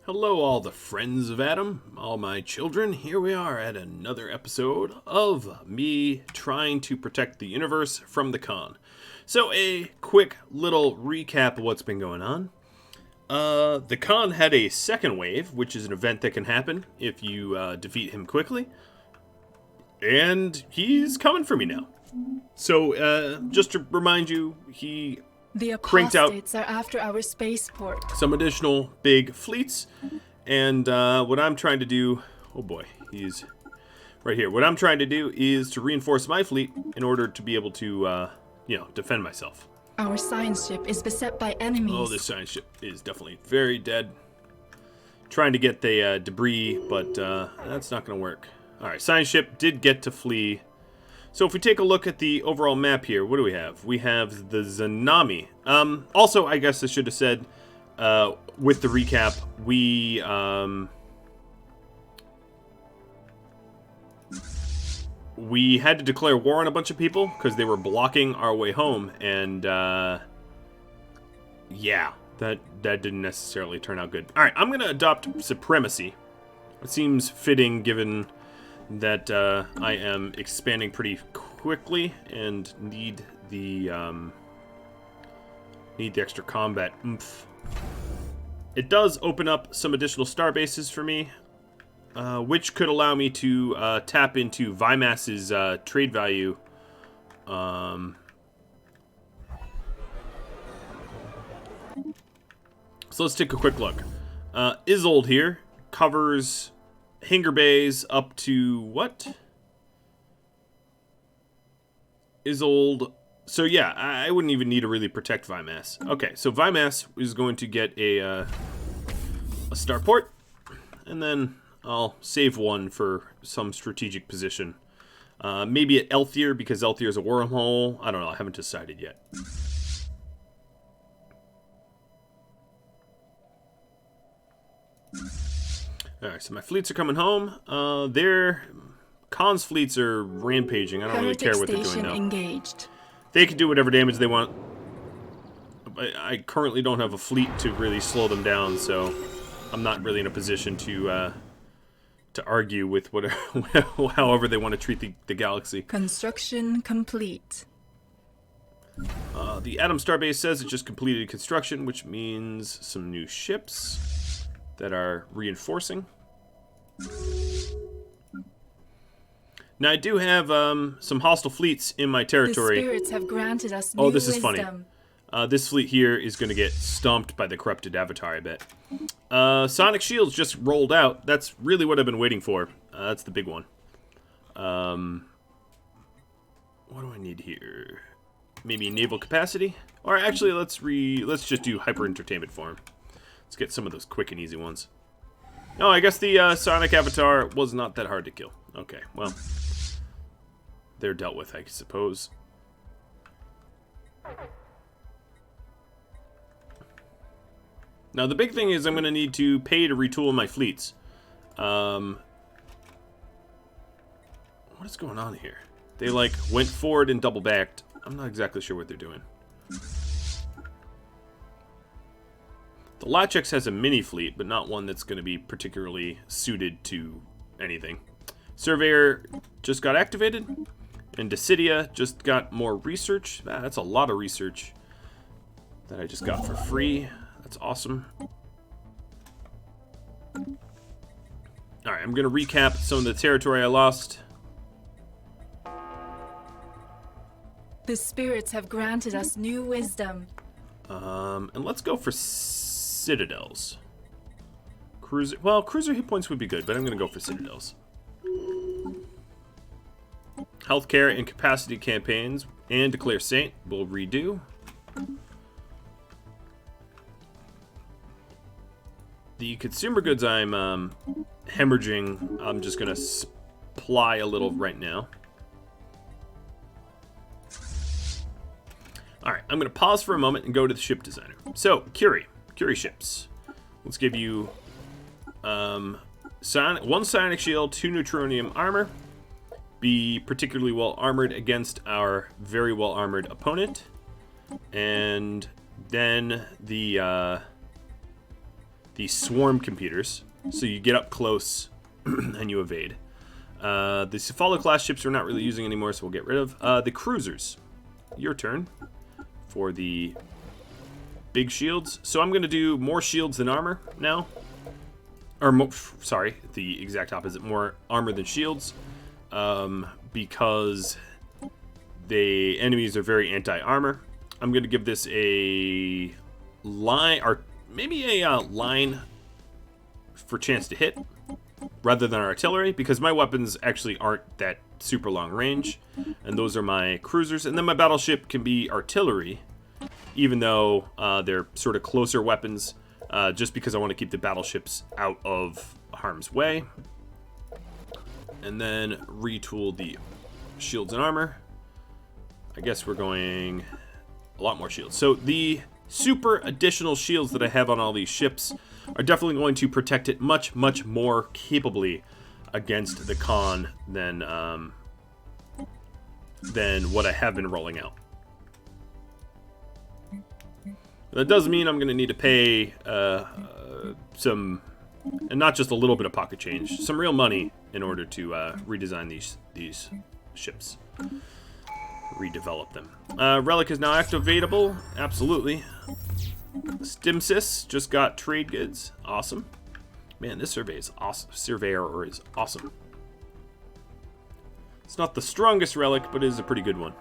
Hello, all the friends of Adam, all my children. Here we are at another episode of me trying to protect the universe from the Khan. So, a quick little recap of what's been going on. The Khan had a second wave, which is an event that can happen if you defeat him quickly. And he's coming for me now. So, just to remind you, he The cranked out apostates are after our spaceport. some additional big fleets, and what I'm trying to do, oh boy, he's right here. What I'm trying to do is to reinforce my fleet in order to be able to, defend myself. Our science ship is beset by enemies. Oh, this science ship is definitely very dead. Trying to get the debris, but that's not going to work. All right, science ship did get to flee. So if we take a look at the overall map here, what do we have? We have the Zanami. Also, I guess I should have said, with the recap, we had to declare war on a bunch of people because they were blocking our way home, and yeah, that didn't necessarily turn out good. All right, I'm gonna adopt supremacy. It seems fitting given that I am expanding pretty quickly and need the extra combat oomph. It does open up some additional star bases for me, which could allow me to tap into Vimas's trade value. So let's take a quick look. Isolde here covers Hinger Bays up to what? Isolde. So yeah, I wouldn't even need to really protect Vimas. Okay, so Vimas is going to get a starport, and then I'll save one for some strategic position. Maybe at Elthier, because Elthier is a wormhole. I don't know, I haven't decided yet. Alright, so my fleets are coming home. Khan's fleets are rampaging. I don't really care what they're doing now. Engaged. They can do whatever damage they want. I currently don't have a fleet to really slow them down, so I'm not really in a position to argue with whatever, however they want to treat the galaxy. Construction complete. The Atom Starbase says it just completed construction, which means some new ships that are reinforcing. Now I do have some hostile fleets in my territory. The spirits have granted us new this is wisdom. Funny. This fleet here is going to get stomped by the corrupted Avatar, I bet. Sonic Shields just rolled out. That's really what I've been waiting for. That's the big one. What do I need here? Maybe naval capacity? Or actually, let's just do hyper entertainment for him. Let's get some of those quick and easy ones. No, I guess the Sonic Avatar was not that hard to kill. Okay, well, they're dealt with, I suppose. Now, the big thing is I'm going to need to pay to retool my fleets. What is going on here? They, went forward and double-backed. I'm not exactly sure what they're doing. The Lachex has a mini fleet, but not one that's going to be particularly suited to anything. Surveyor just got activated, and Decidia just got more research. That's a lot of research that I just got for free. That's awesome. Alright, I'm going to recap some of the territory I lost. The spirits have granted us new wisdom. And let's go for Citadels. Cruiser hit points would be good, but I'm going to go for Citadels. Healthcare and capacity campaigns and Declare Saint will redo. The consumer goods I'm hemorrhaging, I'm just going to supply a little right now. Alright, I'm going to pause for a moment and go to the ship designer. So, Curie ships. Let's give you one psionic shield, 2 neutronium armor. Be particularly well armored against our very well armored opponent. And then the the swarm computers. So you get up close and you evade. The Cephalo class ships we're not really using anymore, so we'll get rid of. The cruisers. Your turn for the big shields. So I'm going to do more shields than armor now. Or, sorry, the exact opposite. More armor than shields. Because the enemies are very anti-armor. I'm going to give this a line, or maybe a line for chance to hit, rather than artillery, because my weapons actually aren't that super long range, and those are my cruisers. And then my battleship can be artillery, even though they're sort of closer weapons, just because I want to keep the battleships out of harm's way. And then retool the shields and armor. I guess we're going a lot more shields. So the super additional shields that I have on all these ships are definitely going to protect it much, much more capably against the Khan than what I have been rolling out. That does mean I'm going to need to pay some, and not just a little bit of pocket change, some real money in order to redesign these ships. Redevelop them. Relic is now activatable. Absolutely. Stimsys just got trade goods. Awesome. Man, this survey is awesome. Surveyor is awesome. It's not the strongest relic, but it is a pretty good one.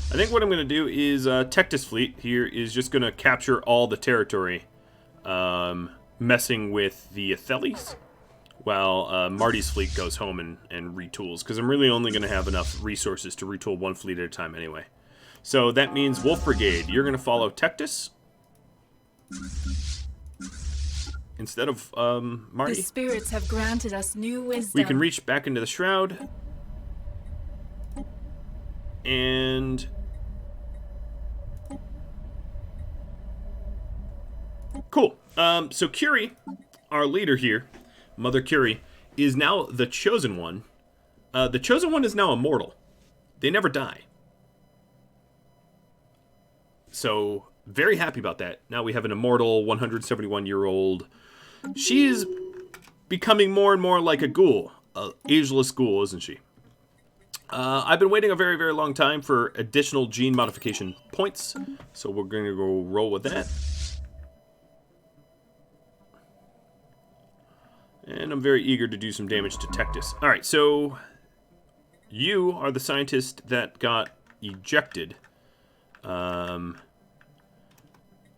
I think what I'm going to do is Tectus fleet here is just going to capture all the territory, messing with the Atheles, while Marty's fleet goes home and retools, because I'm really only going to have enough resources to retool one fleet at a time anyway. So that means Wolf Brigade, you're going to follow Tectus instead of Marty. The spirits have granted us new wisdom. We can reach back into the shroud. And cool. So Curie, our leader here, Mother Curie, is now the Chosen One. The Chosen One is now immortal. They never die. So very happy about that. Now we have an immortal 171-year-old. She is becoming more and more like a ghoul, an ageless ghoul, isn't she? I've been waiting a very, very long time for additional gene modification points, so we're going to go roll with that. And I'm very eager to do some damage to Tectus. Alright, so you are the scientist that got ejected.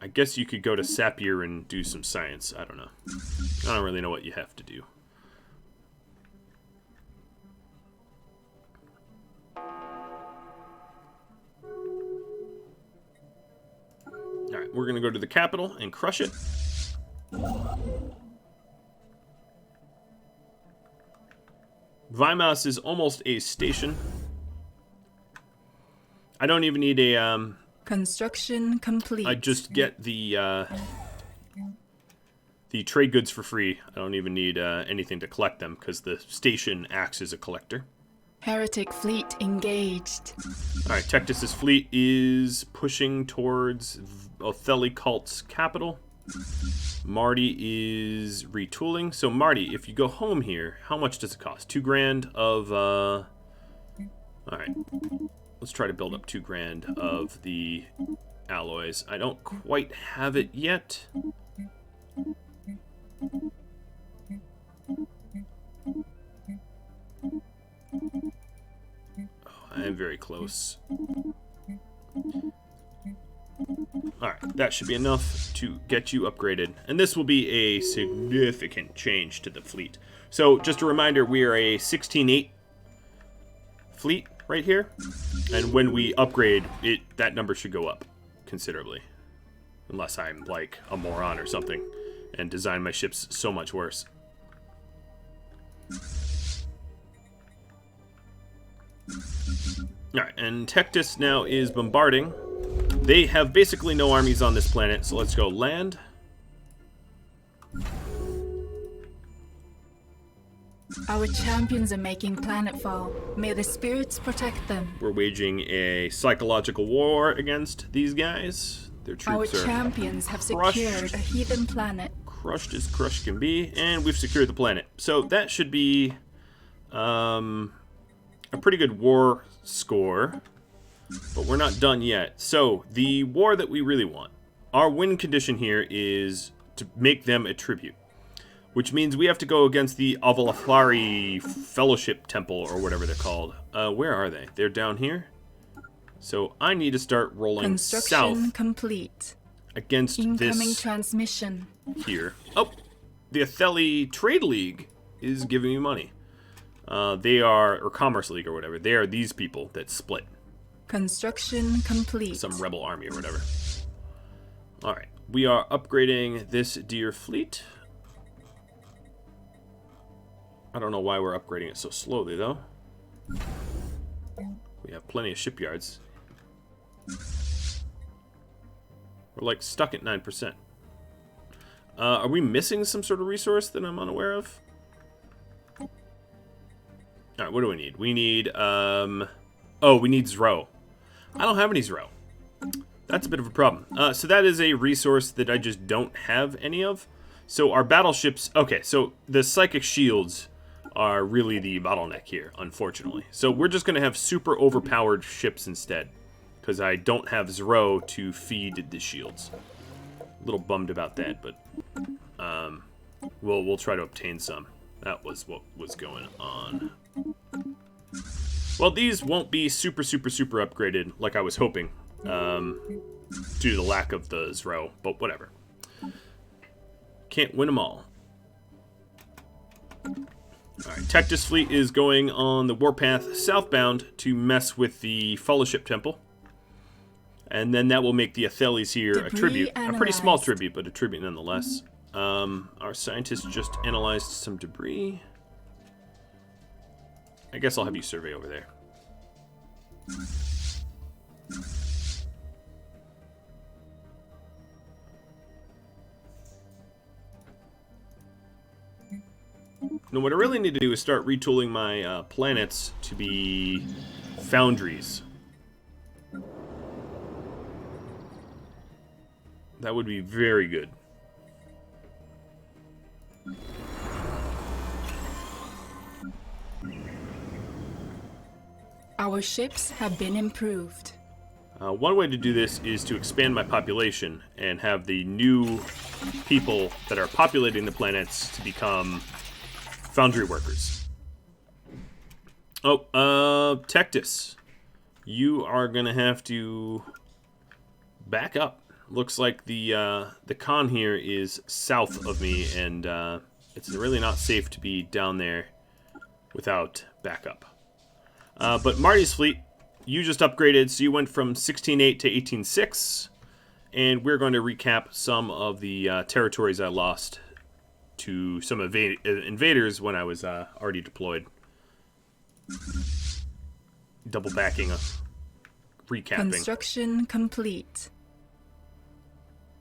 I guess you could go to Sapir and do some science. I don't know. I don't really know what you have to do. Alright, we're going to go to the capital and crush it. Vimas is almost a station. I don't even need a... Construction complete. I just get the trade goods for free. I don't even need anything to collect them, because the station acts as a collector. Heretic fleet engaged. Alright, Tectus' fleet is pushing towards Otheli Cult's capital. Marty is retooling. So Marty, if you go home here, how much does it cost? 2 grand of alright. Let's try to build up 2 grand of the alloys. I don't quite have it yet. I am very close. Alright, that should be enough to get you upgraded. And this will be a significant change to the fleet. So, just a reminder, we are a 16-8 fleet right here. And when we upgrade, that number should go up considerably. Unless I'm like a moron or something and design my ships so much worse. Alright, and Tectus now is bombarding. They have basically no armies on this planet, so let's go land. Our champions are making planetfall. May the spirits protect them. We're waging a psychological war against these guys. Their Our troops are champions have crushed. secured a heathen planet. Crushed as crushed can be, and we've secured the planet. So that should be a pretty good war score, but we're not done yet. So the war that we really want, our win condition here is to make them a tribute, which means we have to go against the Avalafari Fellowship Temple, or whatever they're called. Where are they? They're down here. So I need to start rolling Construction south complete. against Incoming this transmission. here. Oh, the Atheli Trade League is giving me money. They are, or Commerce League or whatever, they are these people that split. Construction complete. Some rebel army or whatever. Alright, we are upgrading this dear fleet. I don't know why we're upgrading it so slowly, though. We have plenty of shipyards. We're like stuck at 9%. Are we missing some sort of resource that I'm unaware of? Alright, what do we need? We need, oh, we need Zro. I don't have any Zro. That's a bit of a problem. So that is a resource that I just don't have any of. So our battleships, okay, so the psychic shields are really the bottleneck here, unfortunately. So we're just going to have super overpowered ships instead, because I don't have Zro to feed the shields. A little bummed about that, but we'll try to obtain some. That was what was going on. Well, these won't be super upgraded like I was hoping, due to the lack of the Zro, but whatever. Can't win them all. Alright, Tectus fleet is going on the warpath southbound to mess with the Fellowship Temple. And then that will make the Athelis here a tribute. Analyzed. A pretty small tribute, but a tribute nonetheless. Our scientists just analyzed some debris. I guess I'll have you survey over there. Now, what I really need to do is start retooling my planets to be foundries. That would be very good. Our ships have been improved. One way to do this is to expand my population and have the new people that are populating the planets to become foundry workers. Oh, Tectus, you are gonna have to back up. Looks like the con here is south of me, and it's really not safe to be down there without backup. But Marty's fleet, you just upgraded, so you went from 16.8 to 18.6, and we're going to recap some of the territories I lost to some invaders when I was already deployed. Double backing, recapping. Construction complete.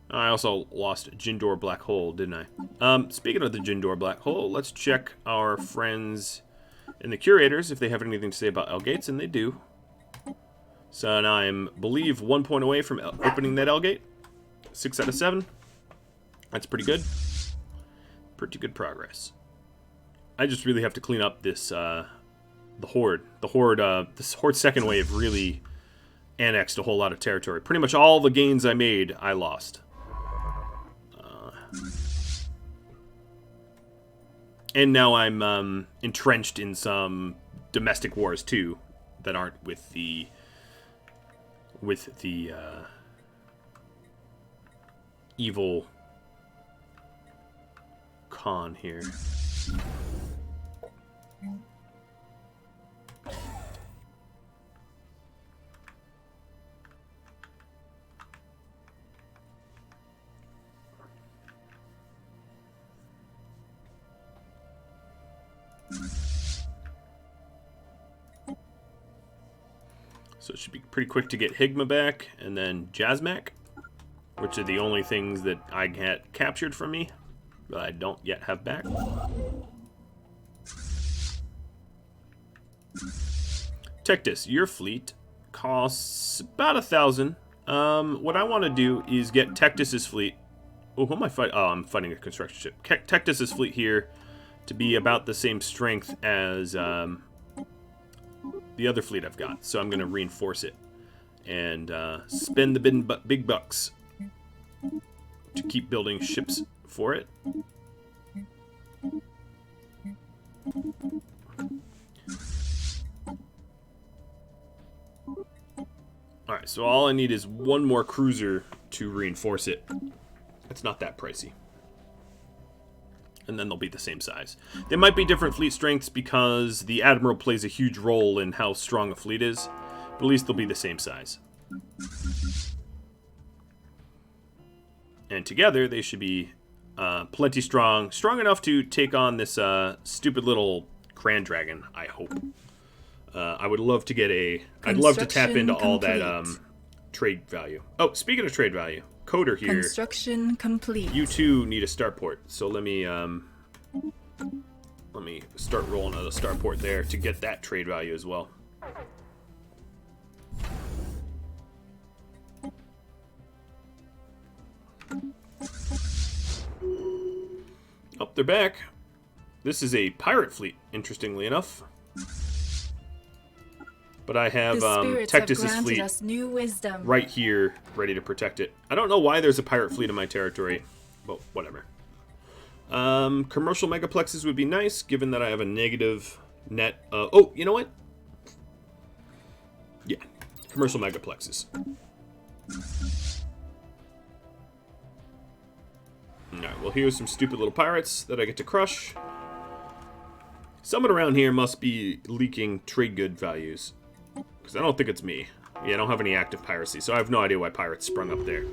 I also lost Jindor Black Hole, didn't I? Speaking of the Jindor Black Hole, let's check our friends in the Curators if they have anything to say about L-Gates, and they do. So now I'm, believe, 1 point away from opening that L-Gate. 6 out of 7. That's pretty good. Pretty good progress. I just really have to clean up this, the Horde. This Horde's second wave really annexed a whole lot of territory. Pretty much all the gains I made, I lost. And now I'm entrenched in some domestic wars too that aren't with the evil Khan here. So it should be pretty quick to get Higma back, and then Jazmac, which are the only things that I had captured from me, that I don't yet have back. Tectus, your fleet costs about 1,000. What I want to do is get Tectus's fleet. Oh, who am I fighting? Oh, I'm fighting a construction ship. Tectus's fleet here to be about the same strength as the other fleet I've got. So I'm going to reinforce it and spend the big bucks to keep building ships for it. Alright, so all I need is one more cruiser to reinforce it. It's not that pricey. And then they'll be the same size. They might be different fleet strengths because the Admiral plays a huge role in how strong a fleet is. But at least they'll be the same size. And together they should be plenty strong. Strong enough to take on this stupid little Grand Dragon, I hope. I would love to get a... I'd love to tap into all that trade value. Oh, speaking of trade value, Coder here. Construction complete. You too need a starport. So let me start rolling out a starport there to get that trade value as well. Oh, they're back. This is a pirate fleet, interestingly enough. But I have Tectus's fleet new wisdom. right here, ready to protect it. I don't know why there's a pirate fleet in my territory, but whatever. Commercial megaplexes would be nice, given that I have a negative net. Oh, you know what? Yeah, commercial megaplexes. Alright, well here's some stupid little pirates that I get to crush. Someone around here must be leaking trade good values. Because I don't think it's me. Yeah, I don't have any active piracy, so I have no idea why pirates sprung up there.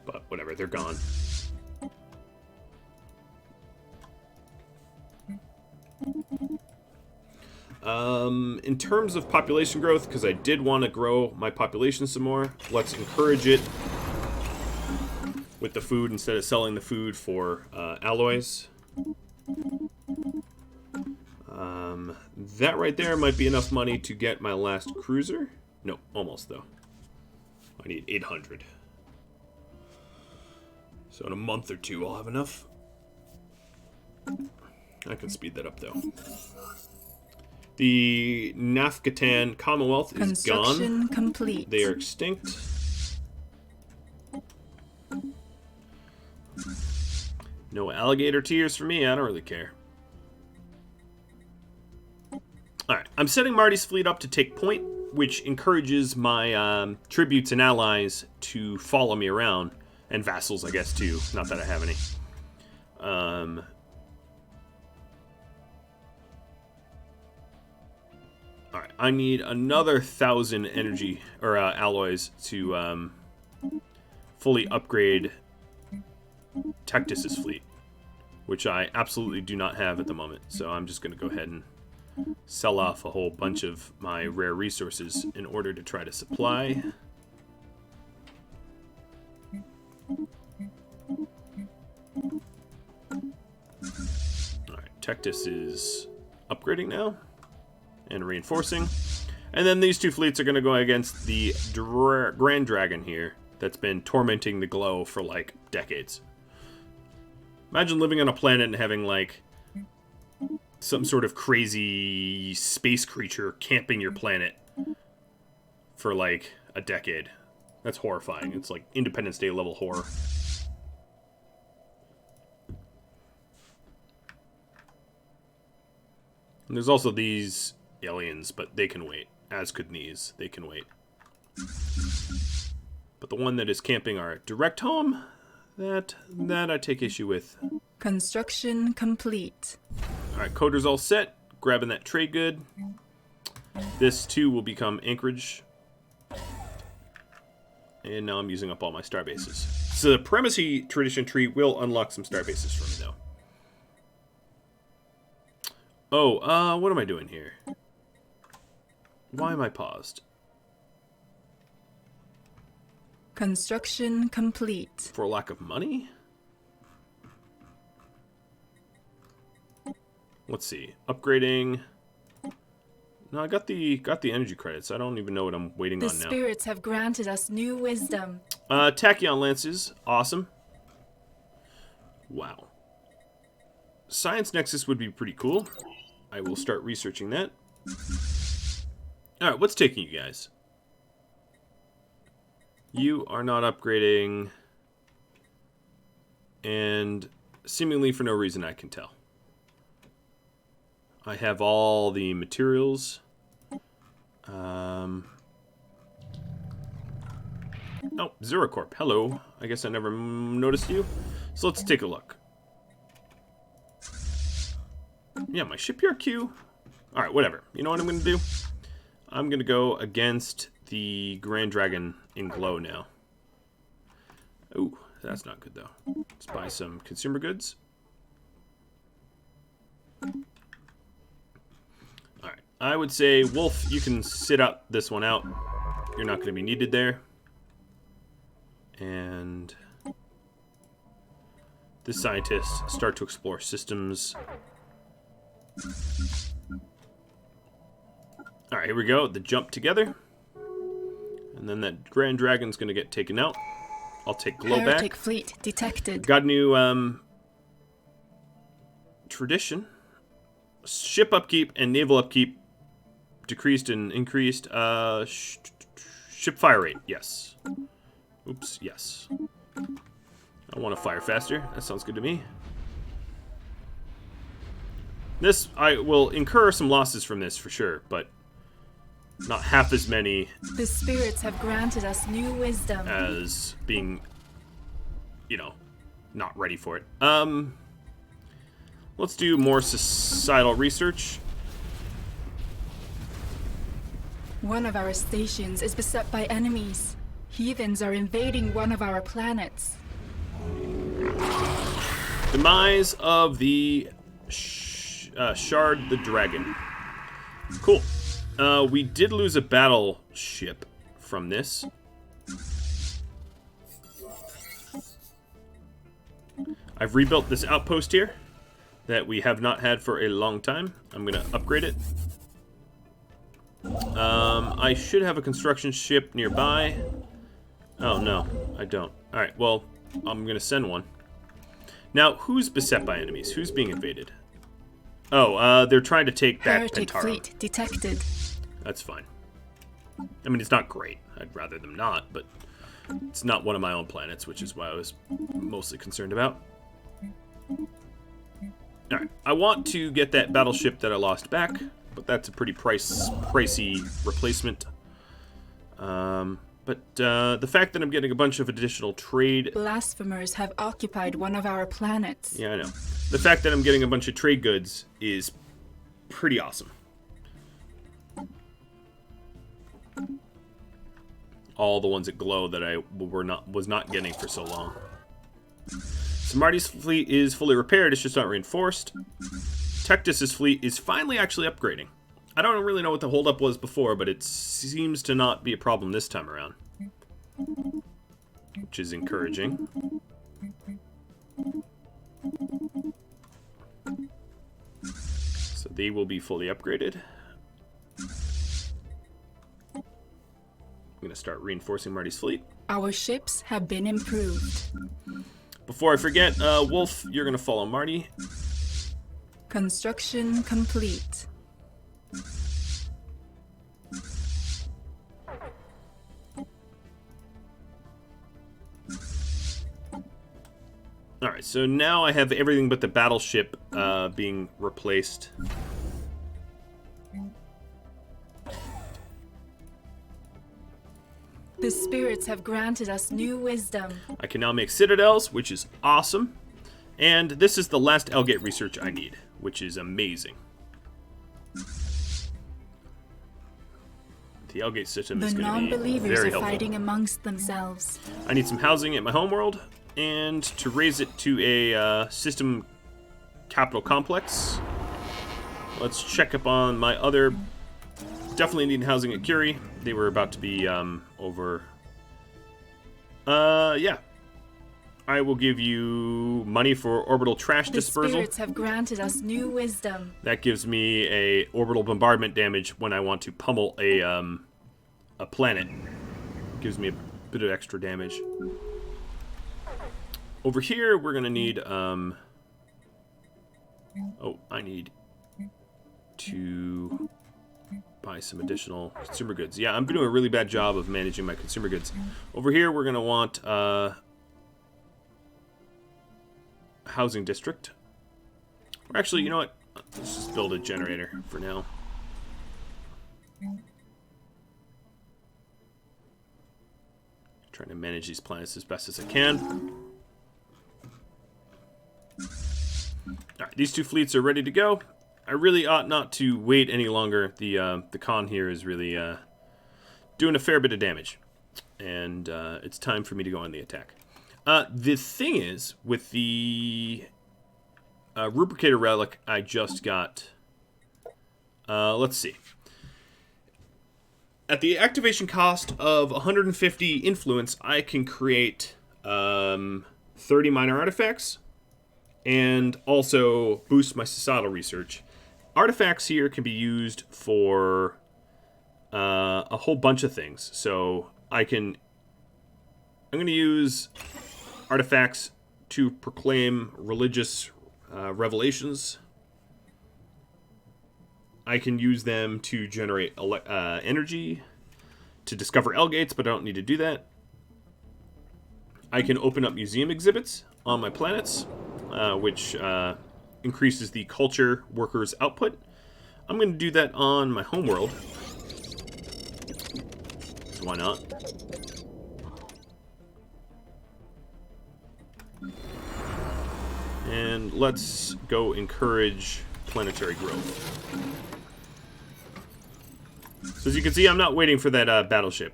But whatever, they're gone. In terms of population growth, because I did want to grow my population some more, let's encourage it with the food instead of selling the food for alloys. That right there might be enough money to get my last cruiser. No, almost though. I need 800. So in a month or two I'll have enough. I can speed that up though. The Nafkatan Commonwealth is gone. Construction complete. They are extinct. No alligator tears for me, I don't really care. Alright, I'm setting Marty's fleet up to take point, which encourages my tributes and allies to follow me around. And vassals, I guess, too. Not that I have any. Alright, I need another 1,000 energy, or alloys, to fully upgrade Tectus's fleet, which I absolutely do not have at the moment. So I'm just going to go ahead and sell off a whole bunch of my rare resources in order to try to supply. Alright, Tectus is upgrading now and reinforcing. And then these two fleets are going to go against the Grand Dragon here that's been tormenting the Glow for like decades. Imagine living on a planet and having like some sort of crazy space creature camping your planet for like a decade. That's horrifying. It's like Independence Day level horror. And there's also these aliens, but they can wait. As could these. They can wait. But the one that is camping our direct home, that I take issue with. Construction complete. Alright, Coder's all set. Grabbing that trade good. This too will become anchorage. And now I'm using up all my star bases. So the Primacy Tradition tree will unlock some star bases for me though. Oh, what am I doing here? Why am I paused? Construction complete. For lack of money? Let's see. Upgrading. No, I got the energy credits. I don't even know what I'm waiting The on now. spirits have granted us new wisdom. Tachyon lances, awesome. Wow. Science Nexus would be pretty cool. I will start researching that. Alright, what's taking you guys? You are not upgrading. And seemingly for no reason I can tell. I have all the materials. Oh, Zeracorp. Hello. I guess I never noticed you. So let's take a look. Yeah, my shipyard queue. Alright, whatever. You know what I'm going to do? I'm going to go against the Grand Dragon in Glow now. Ooh, that's not good, though. Let's buy some consumer goods. Alright, I would say, Wolf, you can sit out this one out. You're not going to be needed there. And this scientist start to explore systems. Alright, here we go. The jump together. And then that Grand Dragon's going to get taken out. I'll take Glow Heretic back. fleet detected. Got a new tradition. Ship upkeep and naval upkeep decreased and increased. Ship fire rate, yes. Oops, yes. I want to fire faster. That sounds good to me. This, I will incur some losses from this for sure, but not half as many The spirits have granted us new wisdom. as being, you know, not ready for it. Let's do more societal research. One of our stations is beset by enemies. Heathens are invading one of our planets. Demise of the Shard the Dragon. Cool. We did lose a battleship from this. I've rebuilt this outpost here that we have not had for a long time. I'm going to upgrade it. I should have a construction ship nearby. Oh, no, I don't. Alright, well, I'm going to send one. Now, who's beset by enemies? Who's being invaded? Oh, they're trying to take back Heretic Pentaro. fleet detected. That's fine. I mean, it's not great. I'd rather them not, but it's not one of my own planets, which is what I was mostly concerned about. Alright, I want to get that battleship that I lost back, but that's a pretty pricey replacement. But the fact that I'm getting a bunch of additional trade... Blasphemers have occupied one of our planets. Yeah, I know. The fact that I'm getting a bunch of trade goods is pretty awesome. All the ones that glow that I was not getting for so long. So Marty's fleet is fully repaired, it's just not reinforced. Tectus's fleet is finally actually upgrading. I don't really know what the holdup was before, but it seems to not be a problem this time around. Which is encouraging. So they will be fully upgraded. I'm going to start reinforcing Marty's fleet. Our ships have been improved. Before I forget, Wolf, you're going to follow Marty. Construction complete. Alright, so now I have everything but the battleship being replaced. The spirits have granted us new wisdom. I can now make citadels, which is awesome. And this is the last Elgate research I need, which is amazing. The Elgate system is The going to be non-believers very are helpful. fighting amongst themselves. I need some housing at my homeworld, and to raise it to a system capital complex. Let's check up on my other... Definitely need housing at Curie. They were about to be over... yeah. I will give you money for orbital trash The dispersal. spirits have granted us new wisdom. That gives me a orbital bombardment damage when I want to pummel a planet. Gives me a bit of extra damage. Over here, we're gonna need oh, I need to buy some additional consumer goods. Yeah, I'm doing a really bad job of managing my consumer goods. Over here, we're gonna want housing district. Or actually, you know what? Let's just build a generator for now. Trying to manage these planets as best as I can. Alright, these two fleets are ready to go. I really ought not to wait any longer. The con here is really doing a fair bit of damage. And it's time for me to go on the attack. The thing is, with the Rubricator Relic I just got... let's see. At the activation cost of 150 influence, I can create 30 minor artifacts and also boost my societal research. Artifacts here can be used for a whole bunch of things. So I'm going to use artifacts to proclaim religious revelations. I can use them to generate energy, to discover L-gates, but I don't need to do that. I can open up museum exhibits on my planets, which increases the culture workers' output. I'm going to do that on my homeworld. So why not? And let's go encourage planetary growth. So as you can see, I'm not waiting for that battleship.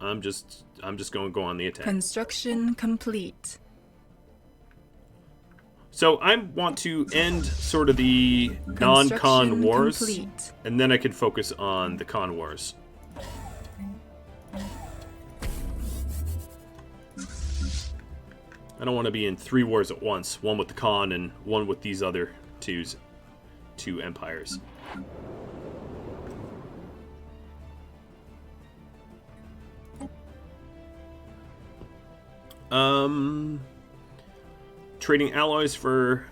I'm just going to go on the attack. Construction complete. So I want to end sort of the non-con Construction wars, complete. and then I can focus on the con wars. I don't want to be in 3 wars at once, one with the con and one with these other two empires. Trading alloys for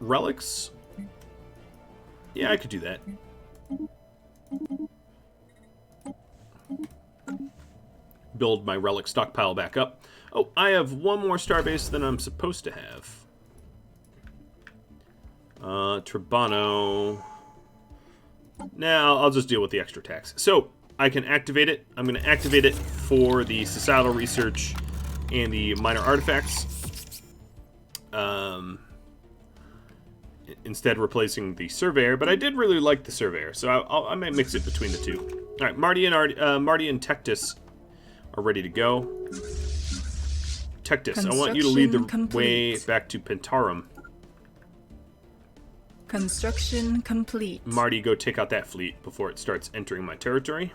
relics? Yeah, I could do that. Build my relic stockpile back up. Oh, I have one more starbase than I'm supposed to have. Tribano. Now, I'll just deal with the extra tax. So, I can activate it. I'm going to activate it for the societal research and the minor artifacts. Instead replacing the surveyor, but I did really like the surveyor, so I might mix it between the two. All right, Marty and Tectus are ready to go. Tectus, I want you to lead the way back to Pentarum. Construction complete. Marty, go take out that fleet before it starts entering my territory.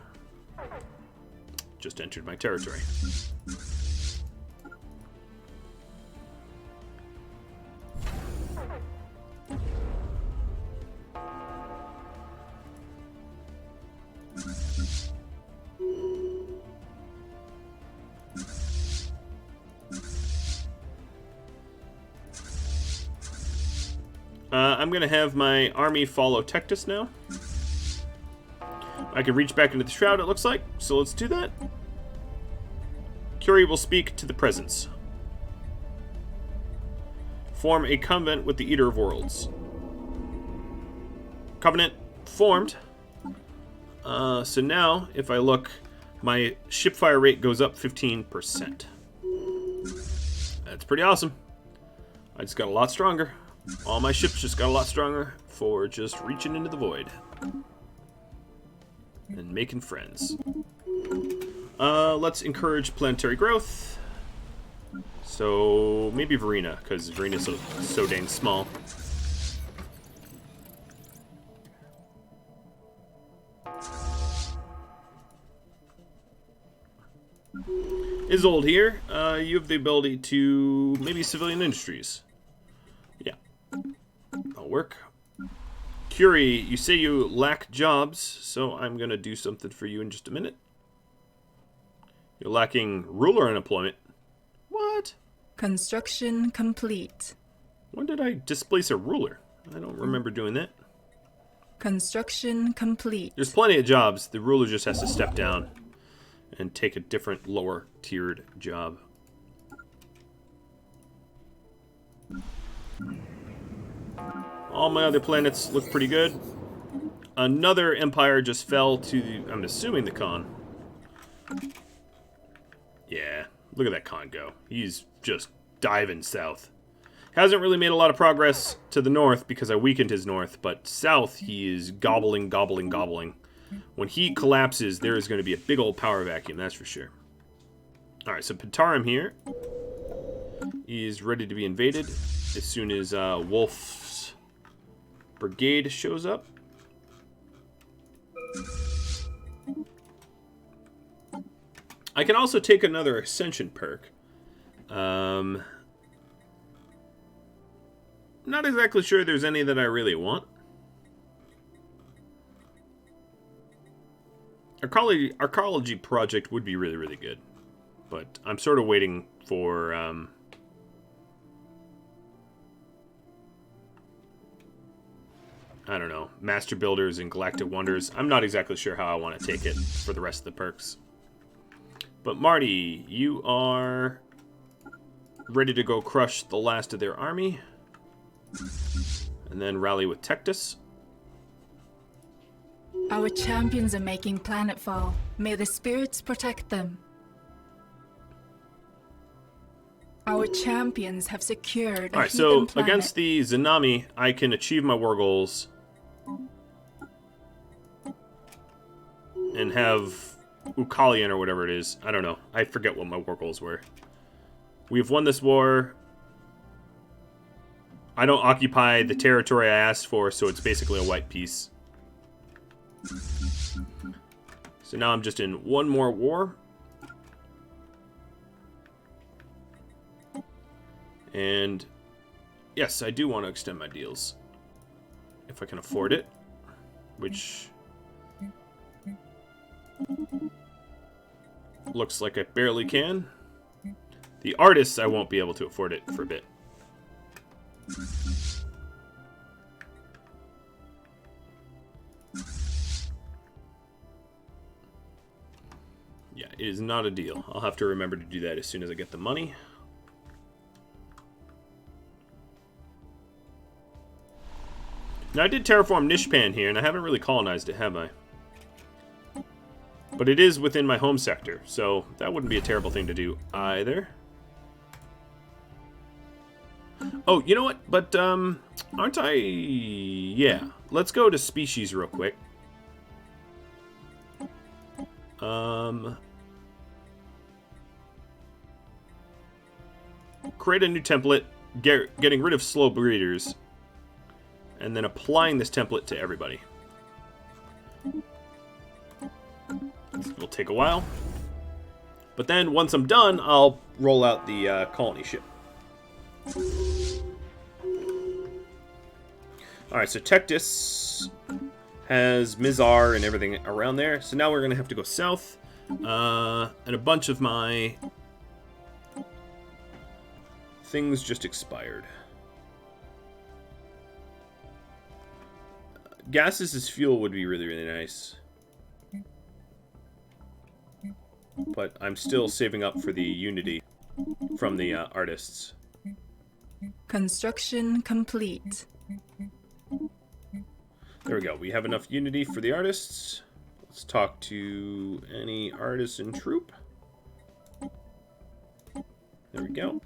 Just entered my territory. I'm going to have my army follow Tectus now. I can reach back into the shroud, it looks like, so let's do that. Curie will speak to the presence. Form a covenant with the Eater of Worlds. Covenant formed. So now, if I look, my ship fire rate goes up 15%. That's pretty awesome. I just got a lot stronger. All my ships just got a lot stronger for just reaching into the void. And making friends. Let's encourage planetary growth. So, maybe Verena, because Verena's so dang small. Isolde here. You have the ability to maybe civilian industries. Yeah. That'll work. Curie, you say you lack jobs, so I'm going to do something for you in just a minute. You're lacking ruler unemployment. What? Construction complete. When did I displace a ruler? I don't remember doing that. Construction complete. There's plenty of jobs. The ruler just has to step down and take a different lower tiered job. All my other planets look pretty good. Another empire just fell to, I'm assuming, the Khan. Yeah, look at that Khan go. He's just diving south. Hasn't really made a lot of progress to the north because I weakened his north, but south he is gobbling, gobbling, gobbling. When he collapses, there is going to be a big old power vacuum, that's for sure. Alright, so Pentarum here is ready to be invaded as soon as Wolf's brigade shows up. I can also take another Ascension perk. Not exactly sure there's any that I really want. Arcology project would be really, really good. But I'm sort of waiting for... I don't know, Master Builders and Galactic Wonders. I'm not exactly sure how I want to take it for the rest of the perks. But Marty, you are ready to go crush the last of their army. And then rally with Tectus. Our champions are making planetfall. May the spirits protect them. Our champions have secured a Alright, so heathen planet. against the Zanami, I can achieve my war goals and have Ukalian or whatever it is. I don't know. I forget what my war goals were. We've won this war. I don't occupy the territory I asked for, so it's basically a white piece. So now I'm just in one more war. And yes, I do want to extend my deals. If I can afford it. Which looks like I barely can. The artists, I won't be able to afford it for a bit. Yeah, it is not a deal. I'll have to remember to do that as soon as I get the money. Now, I did terraform Nishpan here, and I haven't really colonized it, have I? But it is within my home sector, so that wouldn't be a terrible thing to do either. Oh, you know what? But, aren't I... Yeah. Let's go to species real quick. Create a new template, getting rid of slow breeders, and then applying this template to everybody. This will take a while. But then, once I'm done, I'll roll out the colony ship. Alright, so Tectus has Mizar and everything around there. So now we're going to have to go south. And a bunch of my things just expired. Gases as fuel would be really, really nice. But I'm still saving up for the Unity from the artists. Construction complete. There we go. We have enough Unity for the artists. Let's talk to any artisan troop. There we go.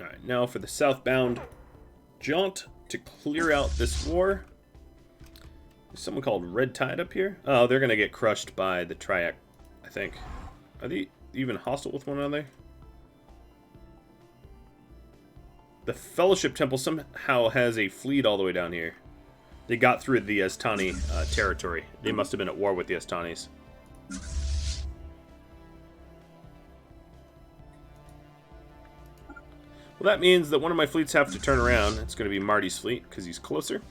Alright, now for the southbound jaunt to clear out this war. There's someone called Red Tide up here. Oh, they're going to get crushed by the Triac, I think. Are they even hostile with one another? The Fellowship Temple somehow has a fleet all the way down here. They got through the Estani territory. They must have been at war with the Estanis. Well, that means that one of my fleets have to turn around. It's going to be Marty's fleet, because he's closer.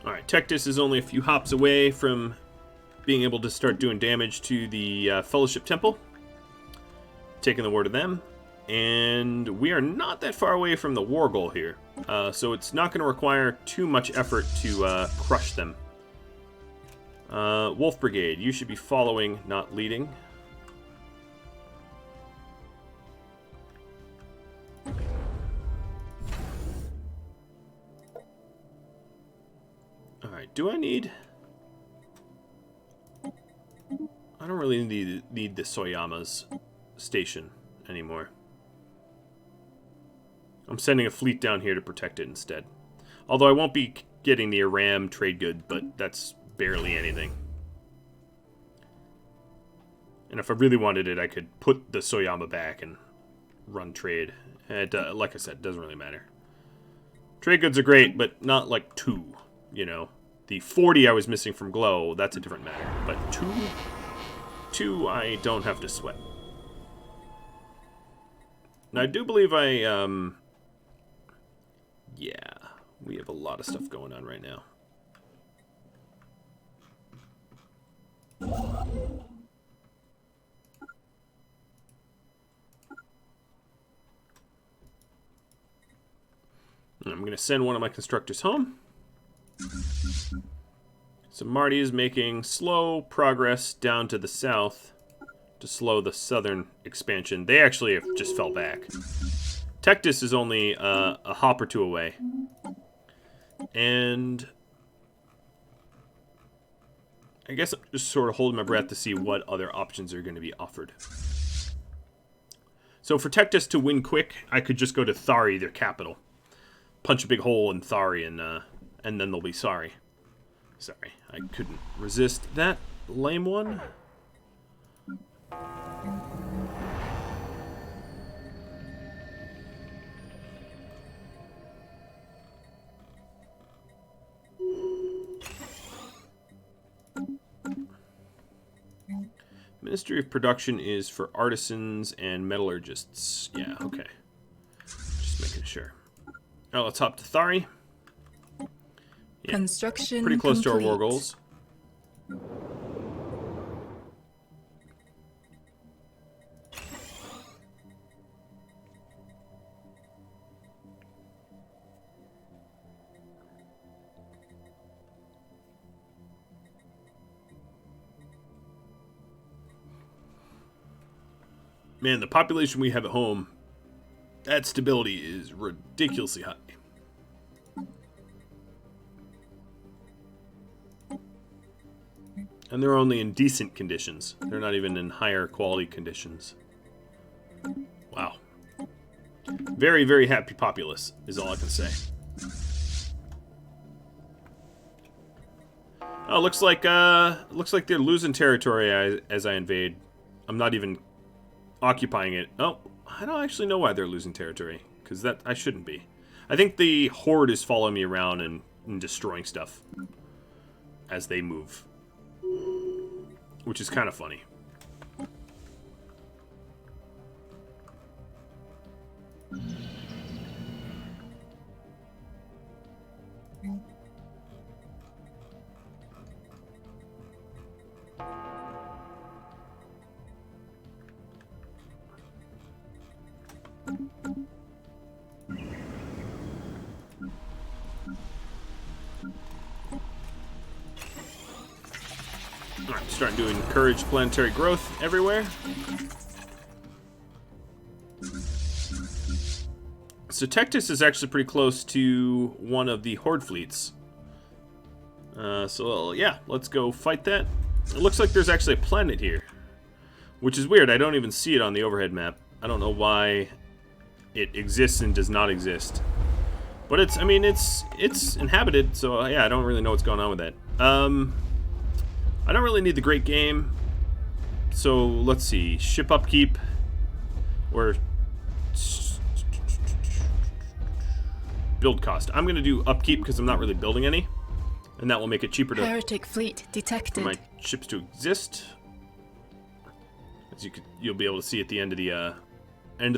Alright, Tectus is only a few hops away from being able to start doing damage to the Fellowship Temple. Taking the war to them. And we are not that far away from the war goal here. So it's not going to require too much effort to crush them. Wolf Brigade, you should be following, not leading. Alright, do I need... I don't really need the Soyama's station anymore. I'm sending a fleet down here to protect it instead. Although I won't be getting the Aram trade good, but that's barely anything. And if I really wanted it, I could put the Soyama back and run trade. And, like I said, it doesn't really matter. Trade goods are great, but not like 2, you know. The 40 I was missing from Glow, that's a different matter. But 2 I don't have to sweat. Now, I do believe yeah, we have a lot of stuff going on right now. I'm going to send one of my constructors home. So Marty is making slow progress down to the south to slow the southern expansion. They actually have just fell back. Tectus is only a hop or 2 away. And I guess I'm just sort of holding my breath to see what other options are going to be offered. So for Tectus to win quick, I could just go to Thari, their capital. Punch a big hole in Thari, and then they'll be sorry. Sorry, I couldn't resist that lame one. Ministry of Production is for artisans and metallurgists. Yeah, okay. Just making sure. Alright, let's hop to Thari. Yeah, Construction pretty close complete. to our war goals. Man, the population we have at home, that stability is ridiculously high. And they're only in decent conditions. They're not even in higher quality conditions. Wow. Very, very happy populace is all I can say. Oh, looks like they're losing territory as I invade. I'm not even occupying it. Oh, I don't actually know why they're losing territory, because that I shouldn't be. I think the Horde is following me around and destroying stuff as they move, which is kind of funny. Alright, starting to encourage planetary growth everywhere. So Tectus is actually pretty close to one of the Horde fleets. So yeah, let's go fight that. It looks like there's actually a planet here, which is weird. I don't even see it on the overhead map. I don't know why it exists and does not exist. But it's, I mean, it's inhabited, so yeah, I don't really know what's going on with that. I don't really need the great game. So let's see, ship upkeep, or build cost. I'm gonna do upkeep because I'm not really building any, and that will make it cheaper to Heretic fleet detected. for my ships to exist. As you'll be able to see at the end of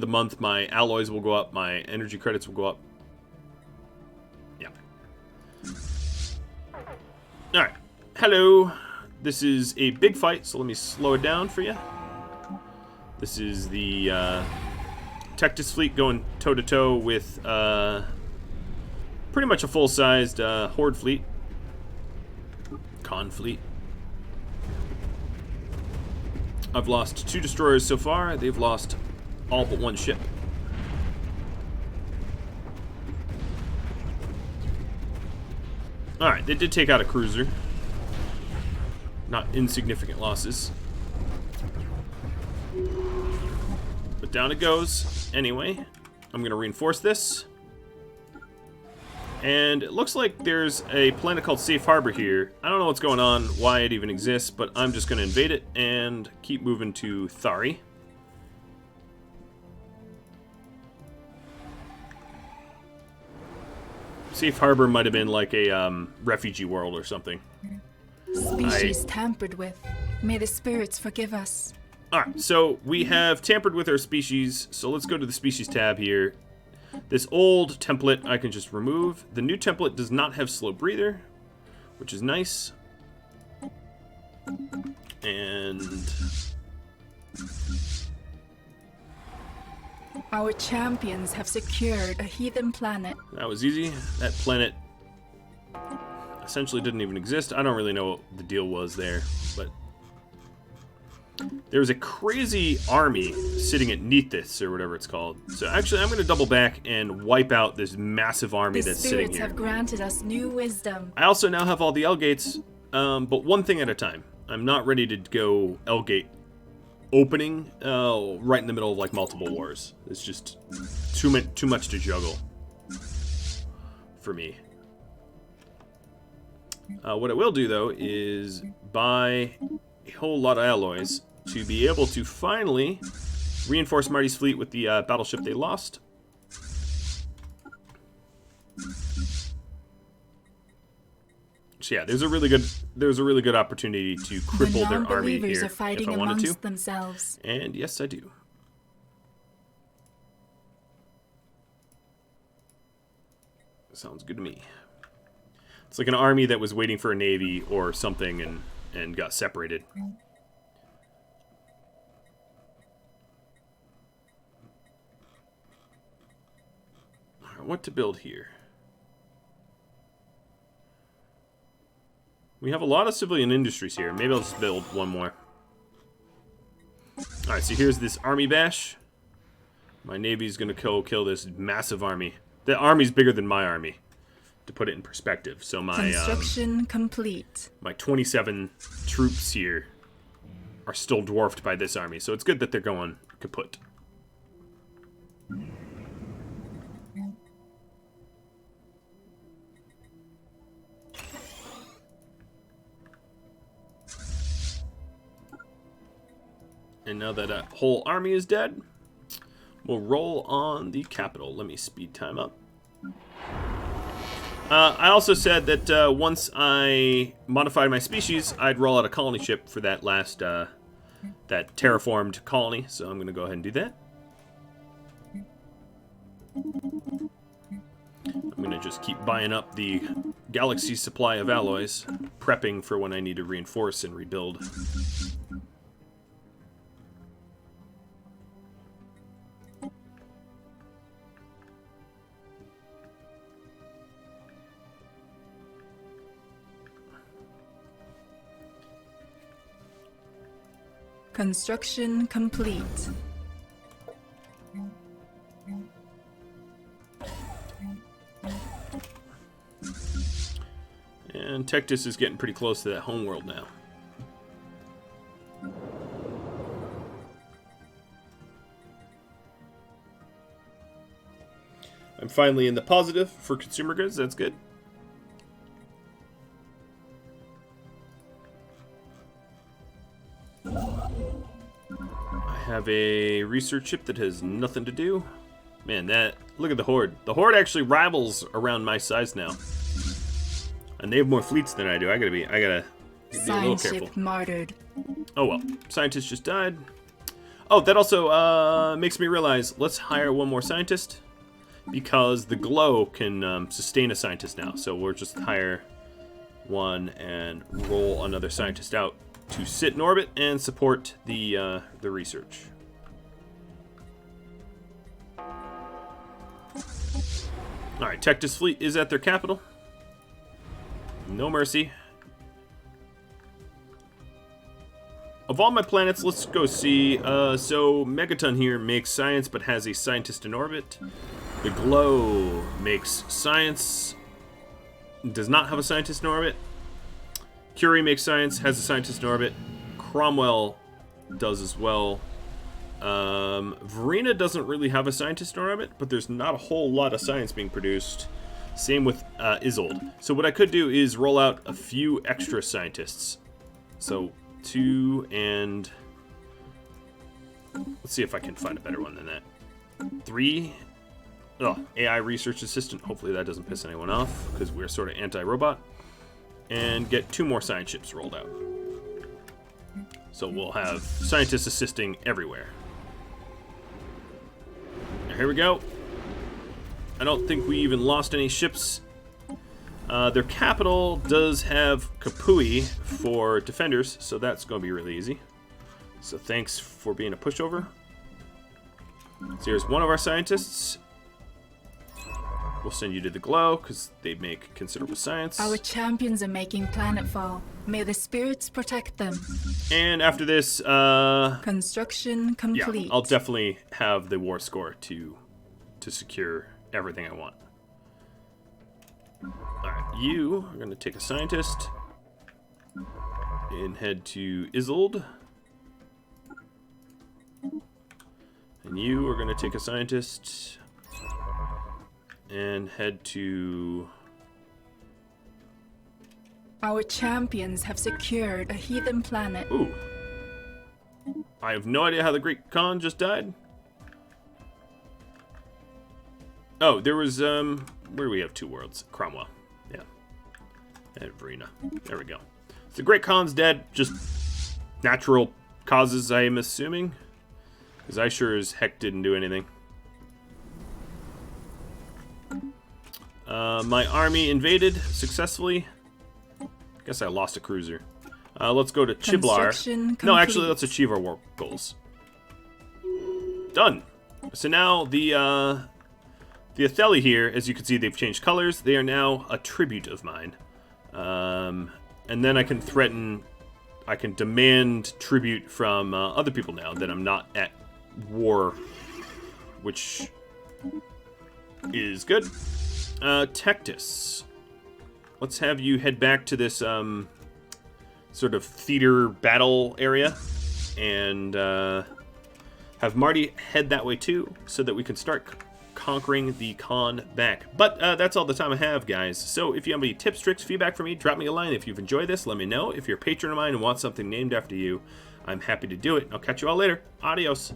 the month, my alloys will go up, my energy credits will go up. Yeah. All right. Hello. This is a big fight, so let me slow it down for you. This is the Tectis fleet going toe-to-toe with pretty much a full-sized Horde fleet. Con fleet. I've lost 2 destroyers so far. They've lost all but 1 ship. Alright, they did take out a cruiser. Not insignificant losses. But down it goes. Anyway, I'm going to reinforce this. And it looks like there's a planet called Safe Harbor here. I don't know what's going on, why it even exists, but I'm just going to invade it and keep moving to Thari. Safe Harbor might have been like a refugee world or something. Species tampered with. May the spirits forgive us. Alright, so we have tampered with our species, so let's go to the species tab here. This old template I can just remove. The new template does not have slow breather, which is nice. And Our champions have secured a heathen planet. that was easy. That planet essentially didn't even exist. I don't really know what the deal was there, but there was a crazy army sitting at Nethys, or whatever it's called. So actually, I'm going to double back and wipe out this massive army The that's sitting spirits here. have granted us new wisdom. I also now have all the L-gates, but one thing at a time. I'm not ready to go L-gate opening right in the middle of like multiple wars. It's just too much to juggle for me. What I will do, though, is buy a whole lot of alloys to be able to finally reinforce Marty's fleet with the battleship they lost. So yeah, there's a really good opportunity to cripple their army non-believers here are fighting if I wanted to. amongst themselves. And yes, I do. Sounds good to me. It's like an army that was waiting for a navy or something and got separated. Alright, what to build here? We have a lot of civilian industries here. Maybe I'll just build one more. Alright, so here's this army bash. My navy's gonna kill this massive army. The army's bigger than my army, to put it in perspective. So my Construction complete. my 27 troops here are still dwarfed by this army. So it's good that they're going kaput. And now that a whole army is dead, we'll roll on the capital. Let me speed time up. I also said that once I modified my species, I'd roll out a colony ship for that last, that terraformed colony. So I'm going to go ahead and do that. I'm going to just keep buying up the galaxy supply of alloys, prepping for when I need to reinforce and rebuild. Construction complete. And Tectis is getting pretty close to that homeworld now. I'm finally in the positive for consumer goods. That's good. I have a research ship that has nothing to do. Man, look at the Horde. The Horde actually rivals around my size now. And they have more fleets than I do. I gotta be a little Science careful. ship martyred. Oh well. Scientist just died. Oh, that also makes me realize, let's hire one more scientist. Because the glow can sustain a scientist now. So we'll just hire one and roll another scientist out to sit in orbit and support the research. Alright, Tectus fleet is at their capital. No mercy. Of all my planets, let's go see. So Megaton here makes science but has a scientist in orbit. The Glow makes science, does not have a scientist in orbit. Curie makes science, has a scientist in orbit. Cromwell does as well. Verena doesn't really have a scientist in orbit, but there's not a whole lot of science being produced. Same with Isolde. So what I could do is roll out a few extra scientists. So 2 and... let's see if I can find a better one than that. 3... oh, AI research assistant. Hopefully that doesn't piss anyone off, because we're sort of anti-robot. And get 2 more science ships rolled out. So we'll have scientists assisting everywhere. Here we go. I don't think we even lost any ships. Their capital does have Kapui for defenders, so that's going to be really easy. So thanks for being a pushover. So here's one of our scientists. We'll send you to the Glow, because they make considerable science. Our champions are making planetfall. May the spirits protect them. And after this, Construction complete. yeah, I'll definitely have the war score to secure everything I want. Alright, you are going to take a scientist and head to Isolde. And you are going to take a scientist and head to... Our champions have secured a heathen planet. ooh. I have no idea how the Great Khan just died. Oh, there was, where do we have 2 worlds? Cromwell. Yeah. And Verena. There we go. So the Great Khan's dead. Just natural causes, I am assuming. Because I sure as heck didn't do anything. My army invaded successfully. Guess I lost a cruiser. Let's go to Chiblar. No, actually, let's achieve our war goals. Done. So now the Atheli here, as you can see, they've changed colors. They are now a tribute of mine. And then I can threaten, I can demand tribute from other people now that I'm not at war, which is good. Tectus. Let's have you head back to this sort of theater battle area and have Marty head that way too so that we can start conquering the Khan back. But that's all the time I have, guys. So if you have any tips, tricks, feedback for me, drop me a line. If you've enjoyed this, let me know. If you're a patron of mine and want something named after you, I'm happy to do it. I'll catch you all later. Adios.